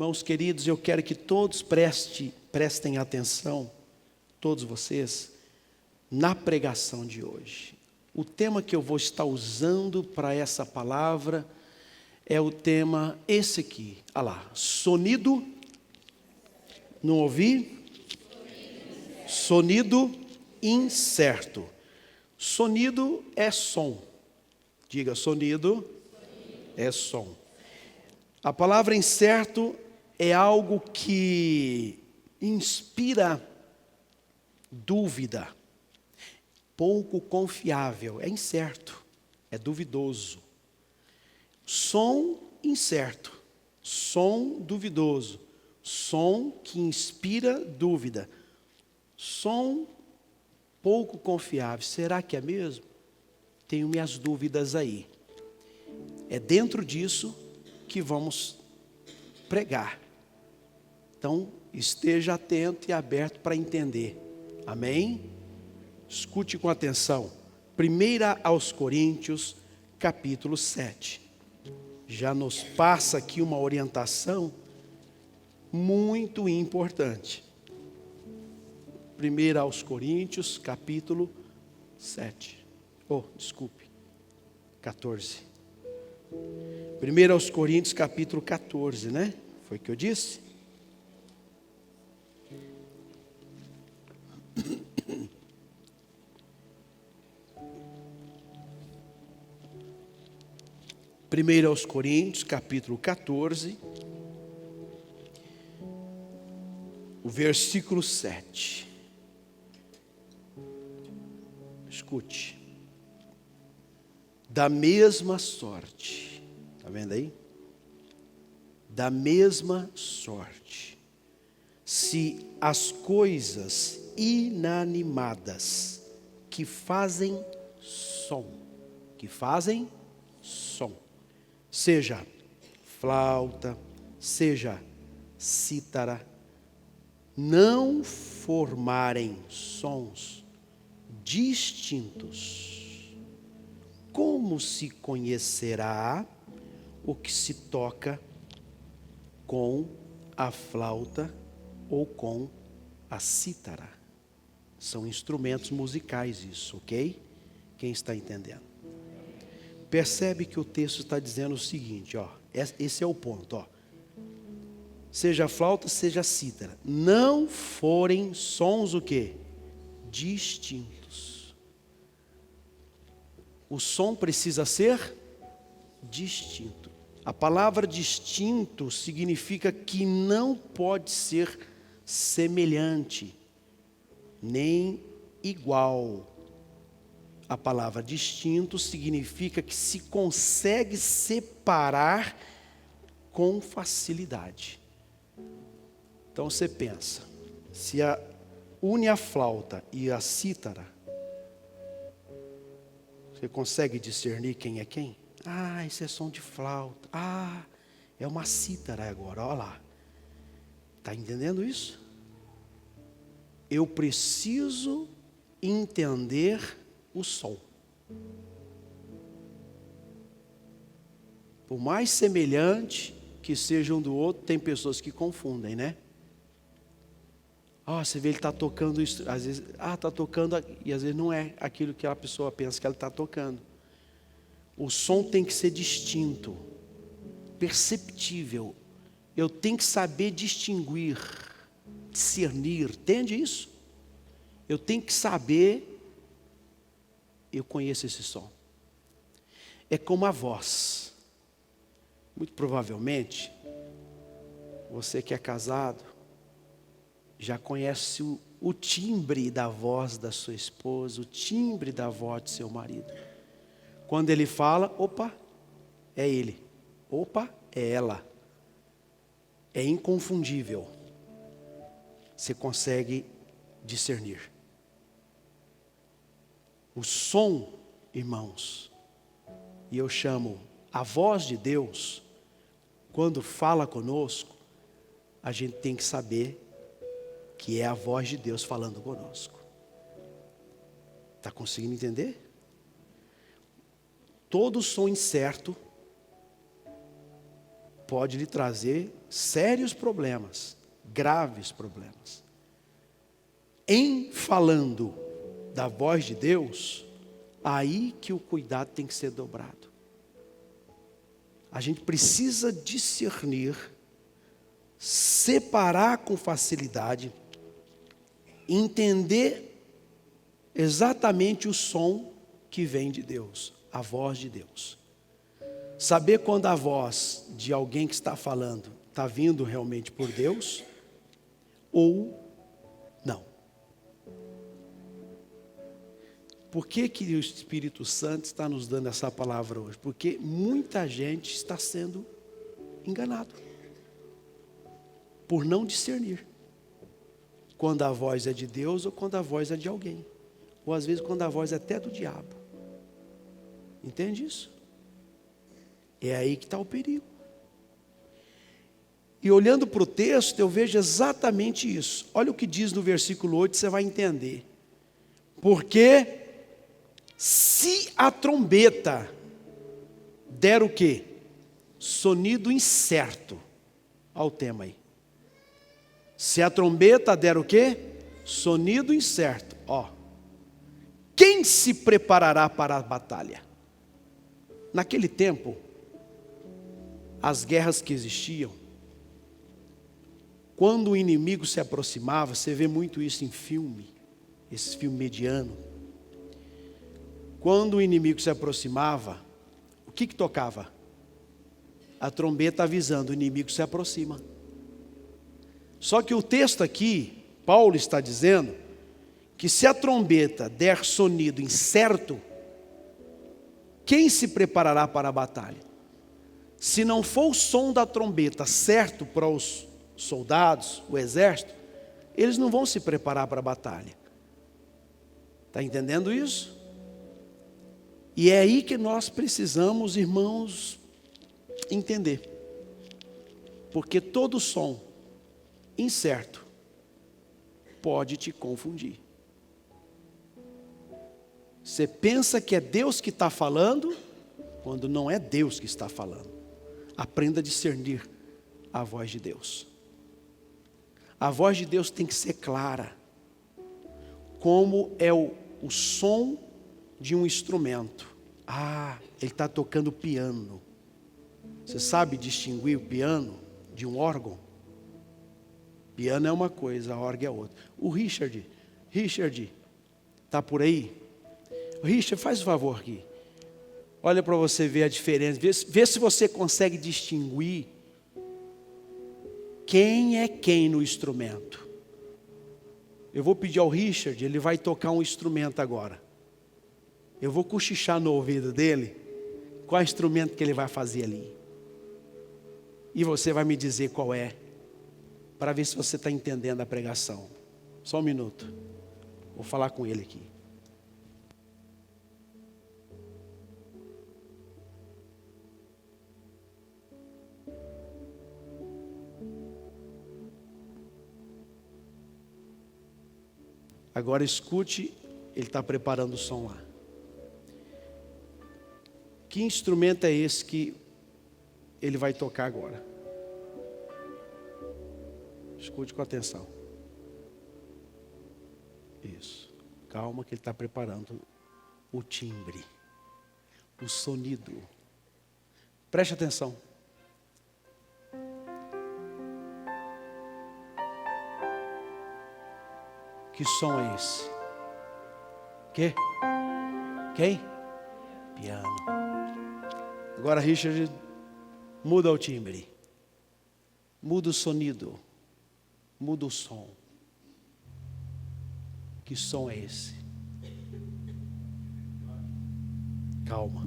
Irmãos queridos, eu quero que todos prestem atenção, todos vocês, na pregação de hoje. O tema que eu vou estar usando para essa palavra é o tema esse aqui. Olha lá, sonido, não ouvi? Sonido incerto. Sonido é som. Diga, sonido é som. A palavra incerto é algo que inspira dúvida, pouco confiável, é incerto, é duvidoso. Som incerto, som duvidoso, som que inspira dúvida, som pouco confiável. Será que é mesmo? Tenho minhas dúvidas aí. É dentro disso que vamos pregar. Então, esteja atento e aberto para entender. Amém? Escute com atenção. 1 aos Coríntios, capítulo 7. Já nos passa aqui uma orientação muito importante. 1 aos Coríntios, capítulo 7. 14. 1 aos Coríntios, capítulo 14, né? Foi o que eu disse? Primeiro aos Coríntios, capítulo 14, o versículo 7. Escute. Da mesma sorte, está vendo aí? Da mesma sorte, se as coisas inanimadas que fazem som, seja flauta, seja cítara, não formarem sons distintos, como se conhecerá o que se toca com a flauta ou com a cítara? São instrumentos musicais isso, ok? Quem está entendendo? Percebe que o texto está dizendo o seguinte, ó, esse é o ponto, ó. Seja flauta, seja cítara, não forem sons o quê? Distintos. O som precisa ser distinto. A palavra distinto significa que não pode ser semelhante, nem igual. A palavra distinto significa que se consegue separar com facilidade. Então você pensa, se une a flauta e a cítara, você consegue discernir quem é quem? Ah, esse é som de flauta. Ah, é uma cítara agora, olha lá. Está entendendo isso? Eu preciso entender o som. Por mais semelhante que seja um do outro, tem pessoas que confundem, né? Você vê ele está tocando isso, às vezes, está tocando, e às vezes não é aquilo que a pessoa pensa que ela está tocando. O som tem que ser distinto, perceptível. Eu tenho que saber distinguir, discernir, entende isso? Eu tenho que saber, eu conheço esse som. É como a voz. Muito provavelmente, você que é casado, já conhece o timbre da voz da sua esposa, o timbre da voz do seu marido. Quando ele fala, opa, é ele. Opa, é ela. É inconfundível. Você consegue discernir. O som, irmãos, e eu chamo a voz de Deus, quando fala conosco, a gente tem que saber que é a voz de Deus falando conosco. Está conseguindo entender? Todo som incerto pode lhe trazer sérios problemas, graves problemas. Em falando da voz de Deus, aí que o cuidado tem que ser dobrado. A gente precisa discernir, separar com facilidade, entender exatamente o som que vem de Deus, a voz de Deus. Saber quando a voz de alguém que está falando está vindo realmente por Deus ou não. Por que o Espírito Santo está nos dando essa palavra hoje? Porque muita gente está sendo enganado por não discernir quando a voz é de Deus ou quando a voz é de alguém, ou às vezes quando a voz é até do diabo. Entende isso? É aí que está o perigo. E olhando para o texto, eu vejo exatamente isso. Olha o que diz no versículo 8, você vai entender. Porque se a trombeta der o quê? Sonido incerto. Olha o tema aí. Se a trombeta der o quê? Sonido incerto. Ó. Quem se preparará para a batalha? Naquele tempo, as guerras que existiam, quando o inimigo se aproximava, você vê muito isso em filme, esse filme mediano. Quando o inimigo se aproximava, o que tocava? A trombeta avisando, o inimigo se aproxima. Só que o texto aqui, Paulo está dizendo, que se a trombeta der sonido incerto, quem se preparará para a batalha? Se não for o som da trombeta certo para os soldados, o exército, eles não vão se preparar para a batalha. Está entendendo isso? E é aí que nós precisamos, irmãos, entender. Porque todo som incerto pode te confundir. Você pensa que é Deus que está falando, quando não é Deus que está falando. Aprenda a discernir a voz de Deus. A voz de Deus tem que ser clara, como é o som de um instrumento. Ah, ele está tocando piano. Você sabe distinguir o piano de um órgão? Piano é uma coisa, a órgão é outra. O Richard, está por aí? Richard, faz um favor aqui. Olha para você ver a diferença. Vê se você consegue distinguir quem é quem no instrumento. Eu vou pedir ao Richard, ele vai tocar um instrumento agora. Eu vou cochichar no ouvido dele qual é o instrumento que ele vai fazer ali. E você vai me dizer qual é, para ver se você está entendendo a pregação. Só um minuto. Vou falar com ele aqui. Agora escute, ele está preparando o som lá. Que instrumento é esse que ele vai tocar agora? Escute com atenção. Isso. Calma que ele está preparando o timbre, o sonido. Preste atenção. Que som é esse? Quê? Quem? Piano. Agora, Richard, muda o timbre. Muda o sonido. Muda o som. Que som é esse? Calma.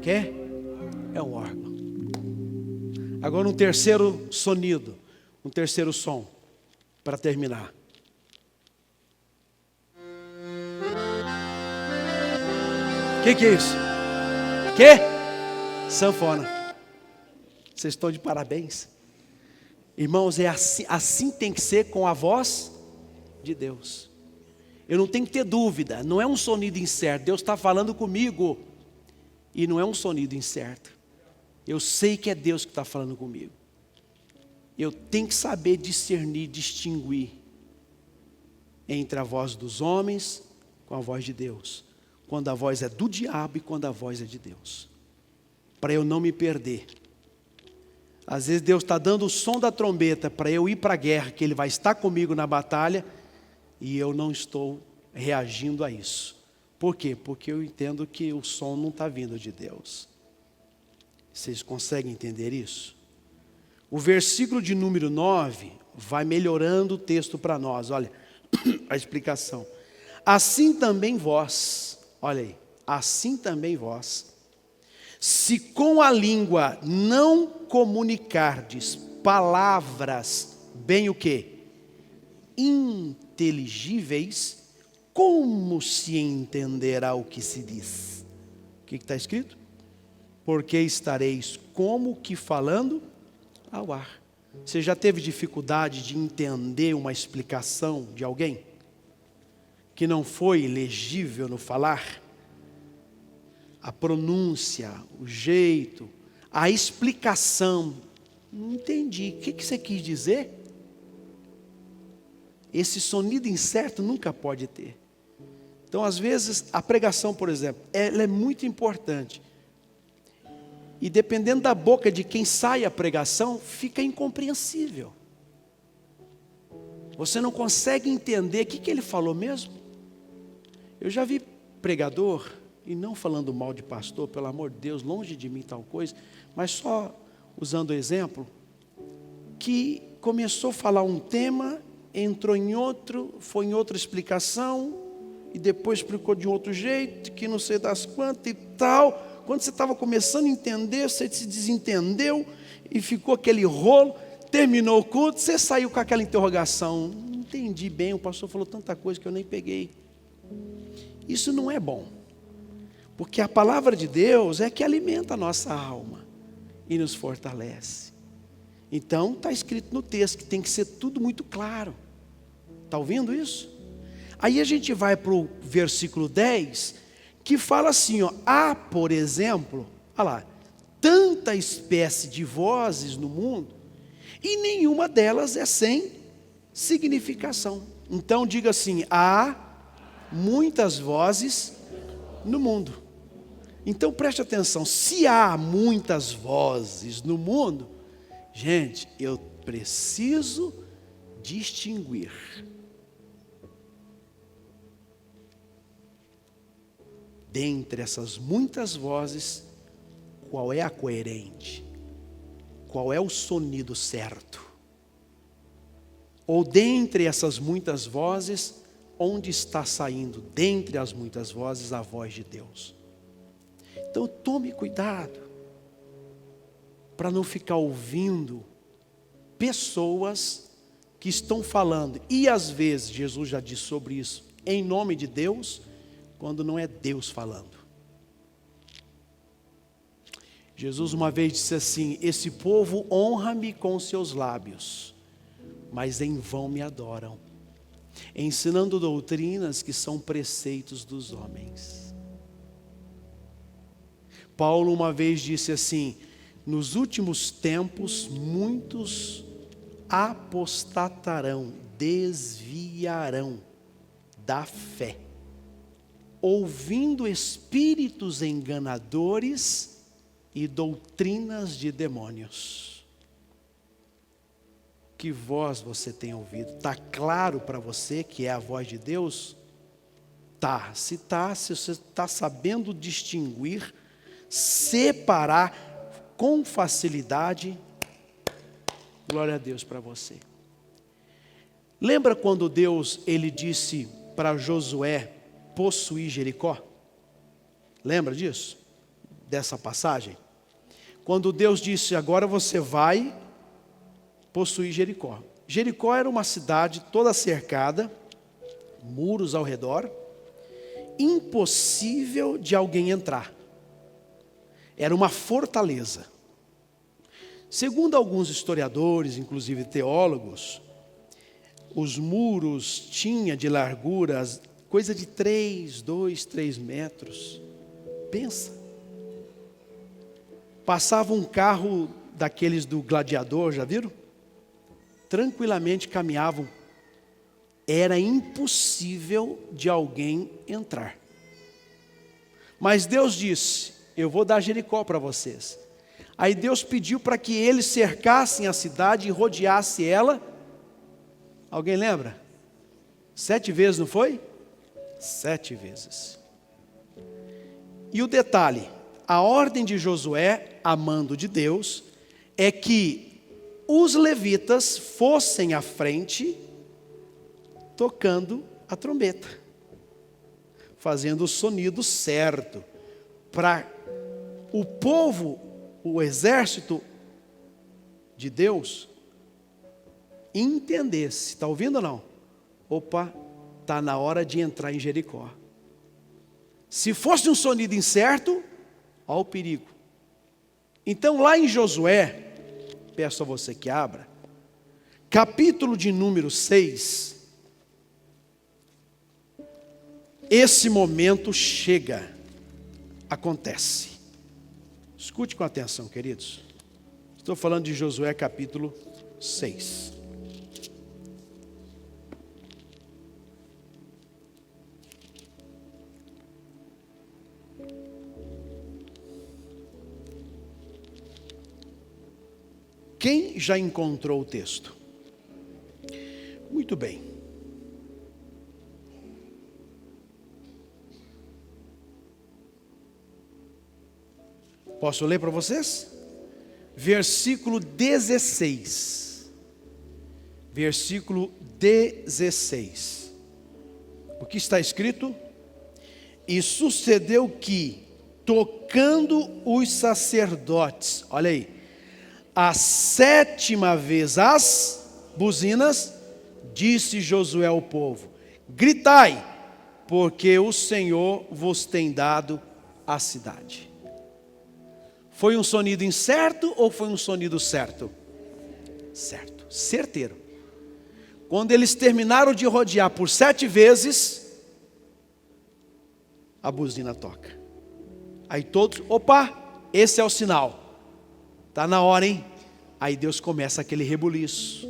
Quê? É um órgão. Agora um terceiro sonido, um terceiro som, para terminar. Que é isso? Que? Sanfona. Vocês estão de parabéns. Irmãos, é assim tem que ser com a voz de Deus. Eu não tenho que ter dúvida, não é um sonido incerto. Deus está falando comigo e não é um sonido incerto. Eu sei que é Deus que está falando comigo. Eu tenho que saber discernir, distinguir entre a voz dos homens com a voz de Deus. Quando a voz é do diabo e quando a voz é de Deus. Para eu não me perder. Às vezes Deus está dando o som da trombeta para eu ir para a guerra, que Ele vai estar comigo na batalha, e eu não estou reagindo a isso. Por quê? Porque eu entendo que o som não está vindo de Deus. Vocês conseguem entender isso? O versículo de número 9 vai melhorando o texto para nós. Olha, a explicação. Assim também vós, olha aí, assim também vós, se com a língua não comunicardes palavras, bem o quê? Inteligíveis, como se entenderá o que se diz? O que está escrito? Porque estareis como que falando ao ar. Você já teve dificuldade de entender uma explicação de alguém? Que não foi legível no falar? A pronúncia, o jeito, a explicação. Não entendi. O que você quis dizer? Esse sonido incerto nunca pode ter. Então, às vezes, a pregação, por exemplo, ela é muito importante. E dependendo da boca de quem sai a pregação, fica incompreensível. Você não consegue entender o que ele falou mesmo. Eu já vi pregador, e não falando mal de pastor, pelo amor de Deus, longe de mim tal coisa, mas só usando o exemplo, que começou a falar um tema, entrou em outro, foi em outra explicação, e depois explicou de outro jeito, que não sei das quantas e tal. Quando você estava começando a entender, você se desentendeu, e ficou aquele rolo, terminou o culto, você saiu com aquela interrogação. Não entendi bem, o pastor falou tanta coisa que eu nem peguei. Isso não é bom. Porque a palavra de Deus é que alimenta a nossa alma e nos fortalece. Então, está escrito no texto que tem que ser tudo muito claro. Está ouvindo isso? Aí a gente vai para o versículo 10, que fala assim, ó, há, por exemplo, olha lá, tanta espécie de vozes no mundo, e nenhuma delas é sem significação. Então, diga assim, há muitas vozes no mundo. Então preste atenção, se há muitas vozes no mundo, gente, eu preciso distinguir. Dentre essas muitas vozes, qual é a coerente? Qual é o sonido certo? Ou dentre essas muitas vozes, onde está saindo, dentre as muitas vozes, a voz de Deus? Então tome cuidado, para não ficar ouvindo pessoas que estão falando, e às vezes, Jesus já disse sobre isso, em nome de Deus, quando não é Deus falando. Jesus uma vez disse assim, esse povo honra-me com seus lábios, mas em vão me adoram, ensinando doutrinas que são preceitos dos homens. Paulo uma vez disse assim, nos últimos tempos muitos apostatarão, desviarão da fé, ouvindo espíritos enganadores e doutrinas de demônios. Que voz você tem ouvido? Está claro para você que é a voz de Deus? Tá. Se você está sabendo distinguir, separar com facilidade, glória a Deus para você. Lembra quando Deus, ele disse para Josué possuir Jericó? Lembra disso? Dessa passagem? Quando Deus disse, agora você vai possuir Jericó. Jericó era uma cidade toda cercada, muros ao redor, impossível de alguém entrar. Era uma fortaleza. Segundo alguns historiadores, inclusive teólogos, os muros tinham de largura coisa de 3 metros. Pensa. Passava um carro daqueles do Gladiador, já viram? Tranquilamente caminhavam. Era impossível de alguém entrar. Mas Deus disse: eu vou dar Jericó para vocês. Aí Deus pediu para que eles cercassem a cidade e rodeassem ela. Alguém lembra? 7 vezes, não foi? 7 vezes. E o detalhe, a ordem de Josué, a mando de Deus, é que os levitas fossem à frente, tocando a trombeta, fazendo o sonido certo, para o povo, o exército de Deus, entendesse. Está ouvindo ou não? Opa, está na hora de entrar em Jericó. Se fosse um sonido incerto, olha o perigo. Então lá em Josué, peço a você que abra, capítulo de número 6, esse momento chega, acontece. Escute com atenção, queridos. Estou falando de Josué capítulo 6. Quem já encontrou o texto? Muito bem. Posso ler para vocês? Versículo 16. Versículo 16. O que está escrito? E sucedeu que, tocando os sacerdotes, olha aí, a 7ª vez as buzinas, disse Josué ao povo: gritai, porque o Senhor vos tem dado a cidade. Foi um sonido incerto ou foi um sonido certo? Certo, certeiro. Quando eles terminaram de rodear por 7 vezes, a buzina toca. Aí todos, opa, esse é o sinal. Está na hora, hein? Aí Deus começa aquele rebuliço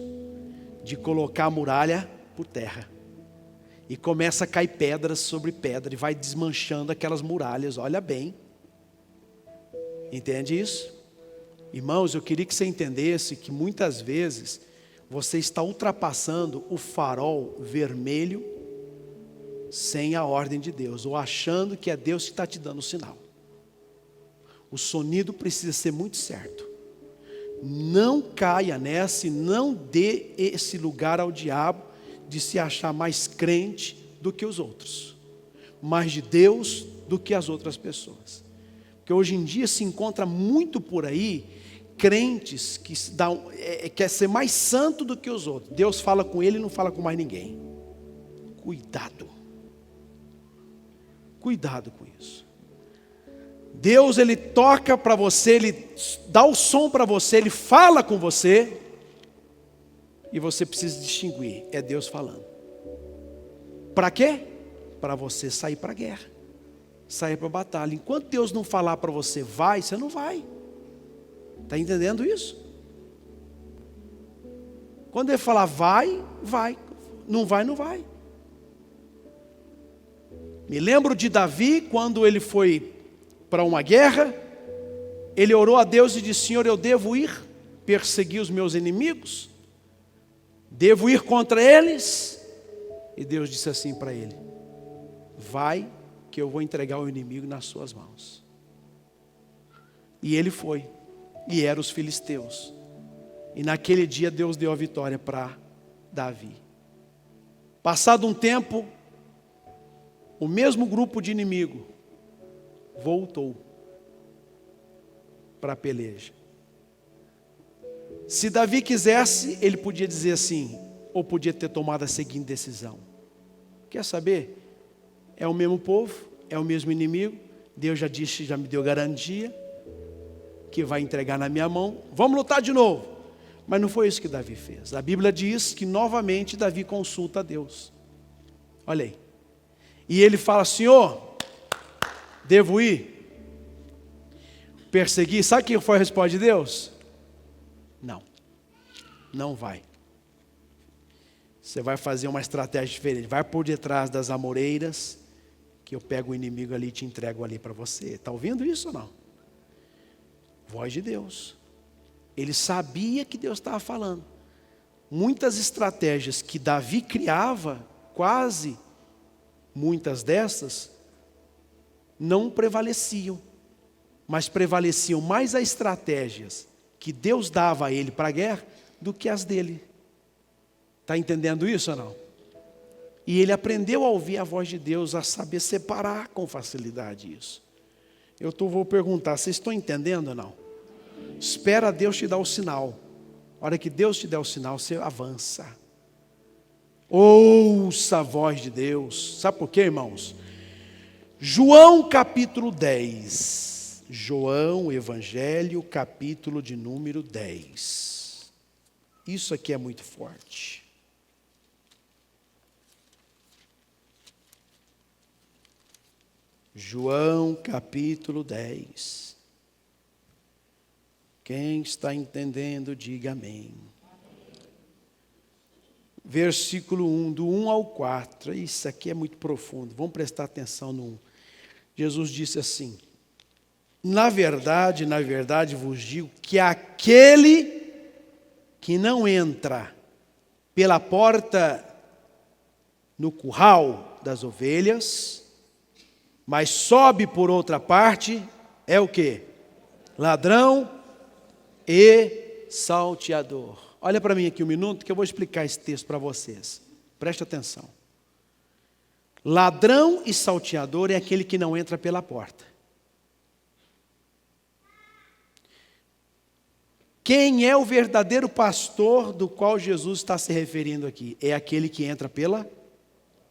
de colocar a muralha por terra. E começa a cair pedras sobre pedra e vai desmanchando aquelas muralhas, olha bem. Entende isso? Irmãos, eu queria que você entendesse que muitas vezes você está ultrapassando o farol vermelho sem a ordem de Deus, ou achando que é Deus que está te dando o sinal. O sonido precisa ser muito certo. Não caia nessa e não dê esse lugar ao diabo de se achar mais crente do que os outros, mais de Deus do que as outras pessoas. Porque hoje em dia se encontra muito por aí crentes que quer ser mais santo do que os outros. Deus fala com ele e não fala com mais ninguém. Cuidado. Cuidado com isso. Deus, ele toca para você, ele dá o som para você, ele fala com você, e você precisa distinguir, é Deus falando. Para quê? Para você sair para a guerra, sair para a batalha. Enquanto Deus não falar para você, vai, você não vai. Está entendendo isso? Quando ele falar vai, vai. Não vai, não vai. Me lembro de Davi, quando ele foi para uma guerra, ele orou a Deus e disse: Senhor, eu devo ir perseguir os meus inimigos? Devo ir contra eles? E Deus disse assim para ele: vai, que eu vou entregar o inimigo nas suas mãos. E ele foi, e eram os filisteus. E naquele dia Deus deu a vitória para Davi. Passado um tempo, o mesmo grupo de inimigo voltou para a peleja. Se Davi quisesse, ele podia dizer assim, ou podia ter tomado a seguinte decisão: quer saber? É o mesmo povo, é o mesmo inimigo, Deus já disse, já me deu garantia que vai entregar na minha mão, vamos lutar de novo. Mas não foi isso que Davi fez. A Bíblia diz que novamente Davi consulta a Deus. Olha aí, E ele fala: Senhor, devo ir? Perseguir? Sabe o que foi a resposta de Deus? Não, não vai. Você vai fazer uma estratégia diferente. Vai por detrás das amoreiras, que eu pego o inimigo ali e te entrego ali para você. Está ouvindo isso ou não? Voz de Deus. Ele sabia que Deus estava falando. Muitas estratégias que Davi criava, quase muitas dessas, não prevaleciam. Mas prevaleciam mais as estratégias que Deus dava a ele para a guerra do que as dele. Está entendendo isso ou não? E ele aprendeu a ouvir a voz de Deus, a saber separar com facilidade isso. Vou perguntar, vocês estão entendendo ou não? Espera Deus te dar o sinal. A hora que Deus te der o sinal, você avança. Ouça a voz de Deus. Sabe por quê, irmãos? João capítulo 10. João, Evangelho, capítulo de número 10. Isso aqui é muito forte. João capítulo 10. Quem está entendendo, diga amém. Versículo 1, do 1 ao 4. Isso aqui é muito profundo. Vamos prestar atenção no 1. Jesus disse assim: na verdade vos digo que aquele que não entra pela porta no curral das ovelhas, mas sobe por outra parte, é o quê? Ladrão e salteador. Olha para mim aqui um minuto que eu vou explicar esse texto para vocês. Preste atenção. Ladrão e salteador é aquele que não entra pela porta. Quem é o verdadeiro pastor do qual Jesus está se referindo aqui? É aquele que entra pela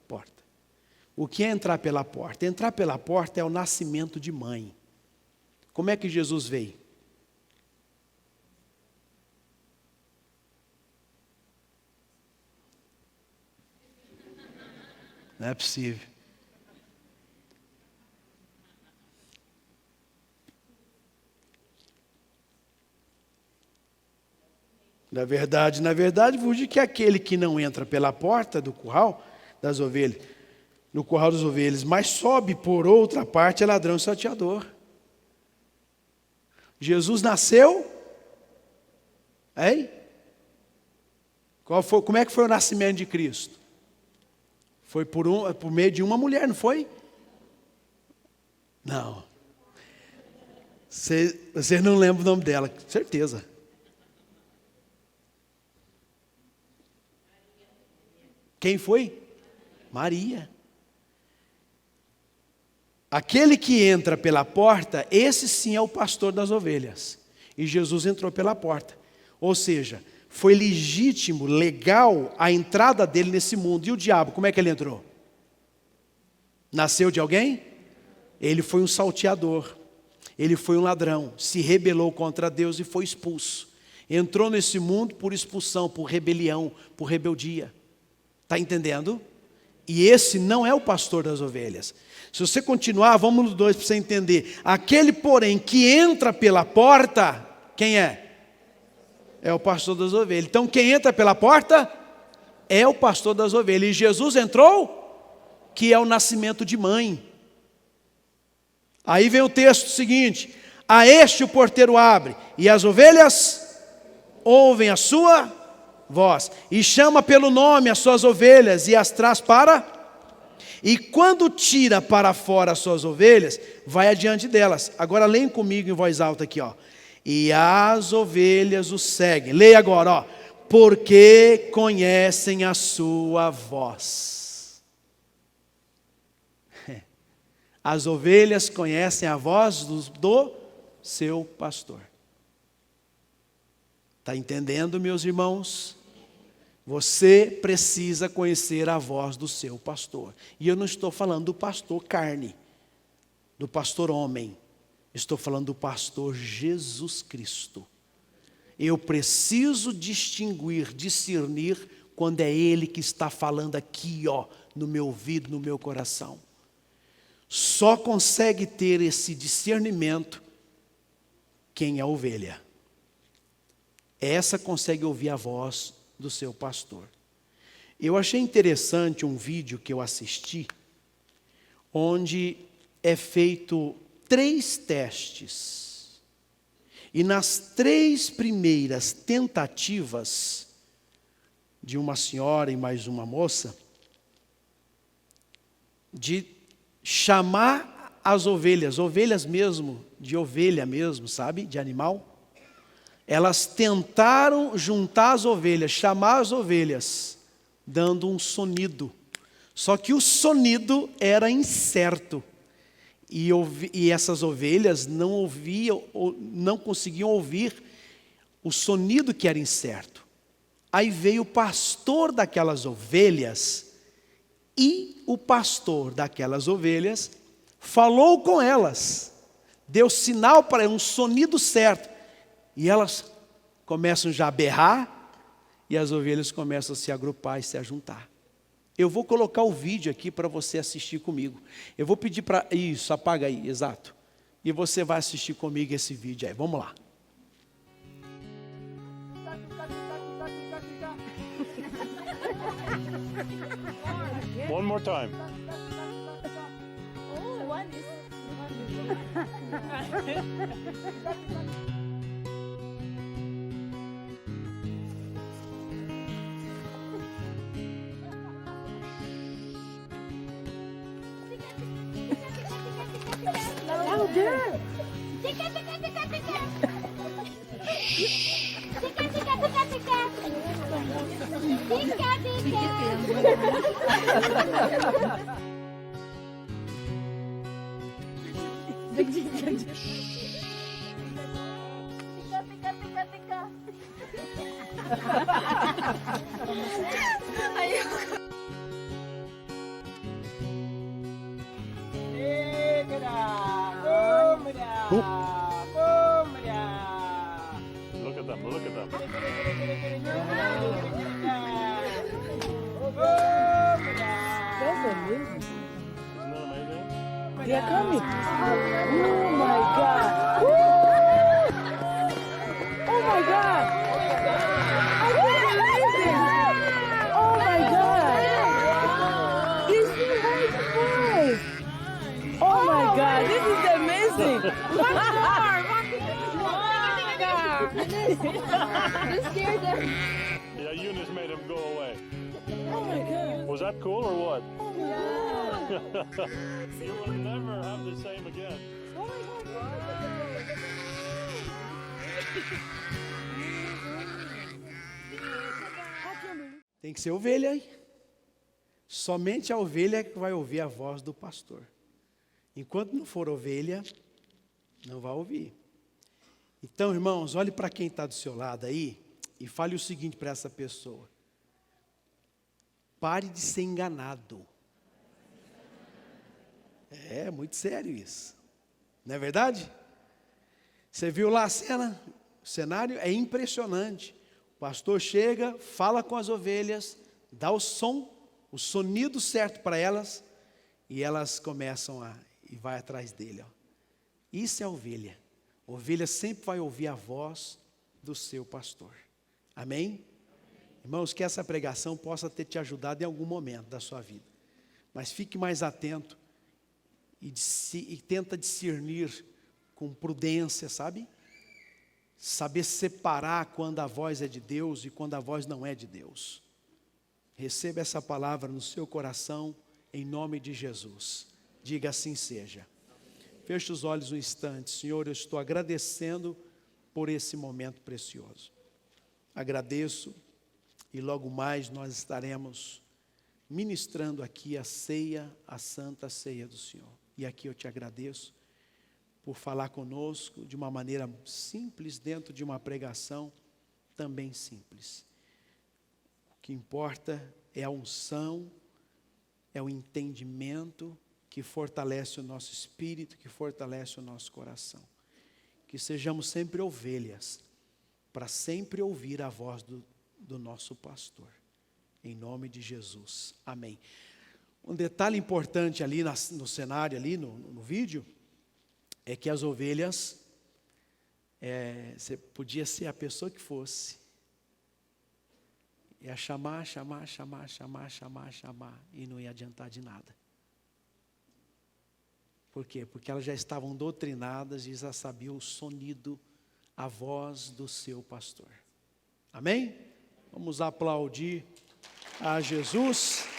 porta. O que é entrar pela porta? Entrar pela porta é o nascimento de mãe. Como é que Jesus veio? Não é possível. Na verdade, vos digo que aquele que não entra pela porta do curral das ovelhas, no curral das ovelhas, mas sobe por outra parte, é ladrão e salteador. Jesus nasceu, hein? Como é que foi o nascimento de Cristo? Foi por meio de uma mulher, não foi? Não. Você não lembra o nome dela, certeza. Quem foi? Maria. Aquele que entra pela porta, esse sim é o pastor das ovelhas. E Jesus entrou pela porta. Ou seja, foi legítimo, legal a entrada dele nesse mundo. E o diabo, como é que ele entrou? Nasceu de alguém? Ele foi um salteador. Ele foi um ladrão. Se rebelou contra Deus e foi expulso. Entrou nesse mundo por expulsão, por rebelião, por rebeldia. Está entendendo? E esse não é o pastor das ovelhas. Se você continuar, vamos no 2 para você entender. Aquele, porém, que entra pela porta, quem é? É o pastor das ovelhas. Então, quem entra pela porta é o pastor das ovelhas. E Jesus entrou, que é o nascimento de mãe. Aí vem o texto seguinte: a este o porteiro abre, e as ovelhas ouvem a sua voz, e chama pelo nome as suas ovelhas, e as traz para... E quando tira para fora as suas ovelhas, vai adiante delas. Agora leem comigo em voz alta aqui, ó. E as ovelhas o seguem. Leia agora, ó. Porque conhecem a sua voz. As ovelhas conhecem a voz do seu pastor. Está entendendo, meus irmãos? Você precisa conhecer a voz do seu pastor. E eu não estou falando do pastor carne, do pastor homem. Estou falando do pastor Jesus Cristo. Eu preciso distinguir, discernir quando é Ele que está falando aqui, ó, no meu ouvido, no meu coração. Só consegue ter esse discernimento quem é a ovelha. Essa consegue ouvir a voz do seu pastor. Eu achei interessante um vídeo que eu assisti, onde é feito 3 testes. E nas 3 primeiras tentativas de uma senhora e mais uma moça, de chamar as ovelhas mesmo, de ovelha mesmo, sabe, de animal. Elas tentaram juntar as ovelhas, chamar as ovelhas, dando um sonido. Só que o sonido era incerto. E essas ovelhas não ouviam, não conseguiam ouvir o sonido que era incerto. Aí veio o pastor daquelas ovelhas, e o pastor daquelas ovelhas falou com elas, deu sinal para um sonido certo, e elas começam já a berrar, e as ovelhas começam a se agrupar e se ajuntar. Eu vou colocar o vídeo aqui para você assistir comigo. Eu vou pedir para... Isso, apaga aí, exato. E você vai assistir comigo esse vídeo aí. Vamos lá. One more time. Oh, one is. Louder. Tica, tica, tica, tica. Tica, tica, tica, tica. Tica, Look at them, look at them. That's amazing. Isn't that amazing? They are coming. Oh my God. Woo! Oh my God. I can't believe it. Oh my God. It's so high five. Oh my God. This is amazing. One more. You scared them. Yeah, Eunice made him go away. Oh my God. Was that cool or what? Oh my God. You will never have the same again. Oh my God. Tem que ser ovelha, hein? Somente a ovelha é que vai ouvir a voz do pastor. Enquanto não for ovelha, não vai ouvir. Então, irmãos, olhe para quem está do seu lado aí e fale o seguinte para essa pessoa: pare de ser enganado. É muito sério isso, não é verdade? Você viu lá a cena? O cenário é impressionante. O pastor chega, fala com as ovelhas, dá o sonido certo para elas, e elas começam e vai atrás dele. Ó. Isso é ovelha. Ovelha sempre vai ouvir a voz do seu pastor. Amém? Irmãos, que essa pregação possa ter te ajudado em algum momento da sua vida. Mas fique mais atento e tenta discernir com prudência, sabe? Saber separar quando a voz é de Deus e quando a voz não é de Deus. Receba essa palavra no seu coração, em nome de Jesus. Diga assim seja. Feche os olhos um instante. Senhor, eu estou agradecendo por esse momento precioso. Agradeço e logo mais nós estaremos ministrando aqui a ceia, a santa ceia do Senhor. E aqui eu te agradeço por falar conosco de uma maneira simples, dentro de uma pregação também simples. O que importa é a unção, é o entendimento que fortalece o nosso espírito, que fortalece o nosso coração. Que sejamos sempre ovelhas, para sempre ouvir a voz do nosso pastor. Em nome de Jesus. Amém. Um detalhe importante ali no cenário, ali no vídeo, é que as ovelhas, você podia ser a pessoa que fosse, ia chamar, e não ia adiantar de nada. Por quê? Porque elas já estavam doutrinadas e já sabiam o sonido, a voz do seu pastor. Amém? Vamos aplaudir a Jesus.